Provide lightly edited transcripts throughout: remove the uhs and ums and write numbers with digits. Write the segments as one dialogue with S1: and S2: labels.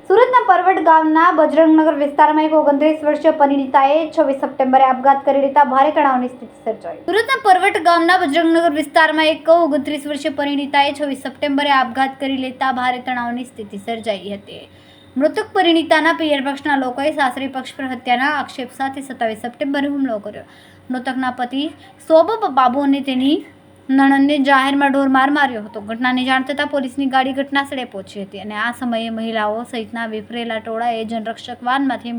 S1: સુરતના પરવડ ગામના બજરંગનગર વિસ્તારમાં એક 29 વર્ષીય પરિણીતાએ 26 સપ્ટેમ્બરે આપઘાત કરી લેતા ભારે તણાવની સ્થિતિ સર્જાઈ. સુરતના પરવડ ગામના બજરંગનગર વિસ્તારમાં એક 29 વર્ષીય પરિણીતાએ 26 સપ્ટેમ્બરે આપઘાત કરી લેતા ભારે તણાવની સ્થિતિ સર્જાઈ હતી. મૃતક પરિણીતાના પિયર પક્ષના લોકોએ સાસરી પક્ષ પર હત્યાના આક્ષેપ સાથે 27 સપ્ટેમ્બરે હુમલો કર્યો. મૃતકના પતિ સોબબ બાબુ અને તેની નણંદને જાહેરમાં ઢોરમાર માર્યો હતો. ઘટનાની જાણ થતાં પોલીસની ગાડી ઘટના સ્થળે પહોંચી હતી અને આ સમયે મહિલાઓ સહિતના વિફરેલા ટોળાએ જનરક્ષક વાનમાંથી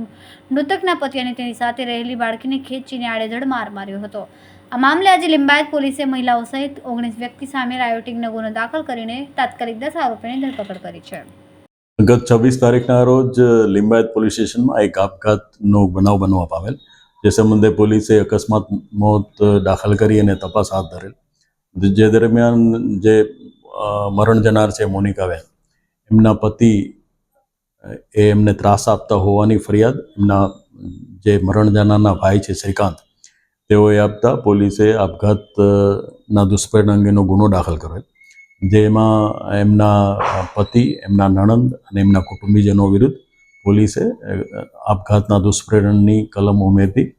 S1: મૃતકના પતિ અને તેની સાથે રહેલી બાળકીને ખેંચીને આડેધડ માર માર્યો હતો. આ મામલે આજે લિંબાયત પોલીસે મહિલાઓ સહિત 19 વ્યક્તિ સામે રાયોટિંગનો ગુનો દાખલ કરીને તાત્કાલિક 10 આરોપીની ધરપકડ કરી છે.
S2: ગત 26 તારીખના રોજ લિંબાયત પોલીસ સ્ટેશનમાં એક આપઘાતનો બનાવ બનવા પામેલ, જે સંબંધે પોલીસે અકસ્માત મોત દાખલ કરી અને તપાસ હાથ ધરેલ. જે દરમિયાન જે મરણ જનાર છે મોનિકાબેન, એમના પતિ એમને ત્રાસ આપતા હોવાની ફરિયાદ એમના જે મરણ જનારના ભાઈ છે શ્રીકાંત, તેઓએ આપતા પોલીસે આપઘાતના દુષ્પ્રેરણા અંગેનો ગુનો દાખલ કરેલ, જેમાં એમના પતિ, એમના નણંદ અને એમના કુટુંબીજનો વિરુદ્ધ પોલીસે આપઘાતના દુષ્પ્રેરણની કલમ ઉમેરતી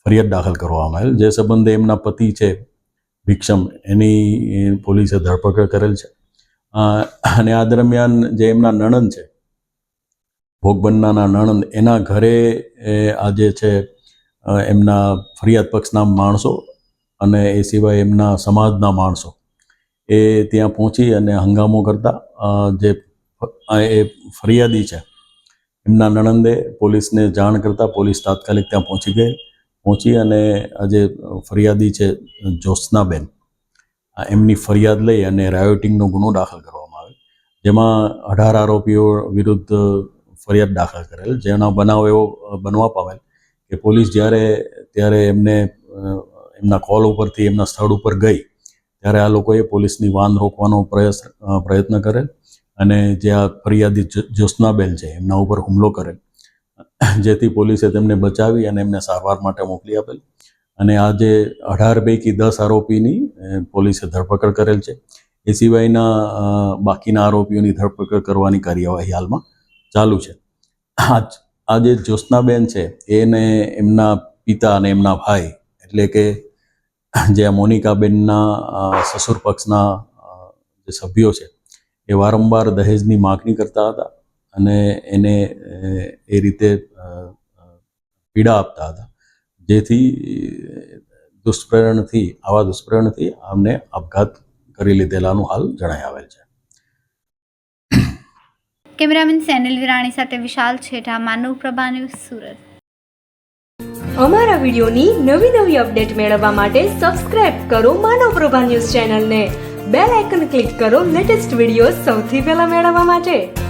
S2: ફરિયાદ દાખલ કરવામાં આવેલ. જે સંબંધે એમના પતિ છે ભિક્ષમ, એની પોલીસે ધરપકડ કરેલ છે. અને આ દરમિયાન જે એમના નણંદ છે, ભોગ બનનારના નણંદ, એના ઘરે આજે છે એમના ફરિયાદ પક્ષના માણસો અને એ સિવાય એમના સમાજના માણસો એ ત્યાં પહોંચી અને હંગામો કરતા જે એ ફરિયાદી છે એમના નણંદે પોલીસને જાણ કરતાં પોલીસ તાત્કાલિક ત્યાં પહોંચી અને આજે ફરિયાદી છે જ્યોત્સનાબેન, એમની ફરિયાદ લઈ અને રાયોટિંગનો ગુનો દાખલ કરવામાં આવે, જેમાં 18 આરોપીઓ વિરુદ્ધ ફરિયાદ દાખલ કરેલ. જેના બનાવ એવો બનવા પામેલ કે પોલીસ ત્યારે એમના કોલ ઉપરથી એમના સ્થળ ઉપર ગઈ ત્યારે આ લોકોએ પોલીસની વાન રોકવાનો પ્રયત્ન કરેલ અને જે આ ફરિયાદી જ્યોત્સનાબેન છે એમના ઉપર હુમલો કરેલ, જેથી પોલીસે તેમને બચાવી અને એમને સારવાર માટે મોકલી આપેલ. અને આજે 18 પૈકી 10 આરોપીની પોલીસે ધરપકડ કરેલ છે. એ સિવાયના બાકીના આરોપીઓની ધરપકડ કરવાની કાર્યવાહી હાલમાં ચાલુ છે. આ જે જ્યોત્સનાબેન છે એને એમના પિતા અને એમના ભાઈ, એટલે કે જે મોનિકાબેનના સસુર પક્ષના જે સભ્યો છે, એ વારંવાર દહેજની માગણી કરતા હતા અને એને એ રીતે પીડા આપતા હતા, જેથી આવા દુષ્પ્રેરણથી આમને આપઘાત કરી લીધેલાનું હાલ જણાઈ આવેલ છે.
S1: કેમેરામેન સેનિલ વિરાણી સાથે વિશાલ છેઠા, માનવ પ્રભા ન્યૂઝ, સુરત.
S3: અમારા વિડીયોની નવી અપડેટ મેળવવા માટે સબસ્ક્રાઇબ કરો માનવ પ્રભા ન્યૂઝ ચેનલને. બેલ આઇકન ક્લિક કરો લેટેસ્ટ વિડીયો સૌથી પહેલા મેળવવા માટે.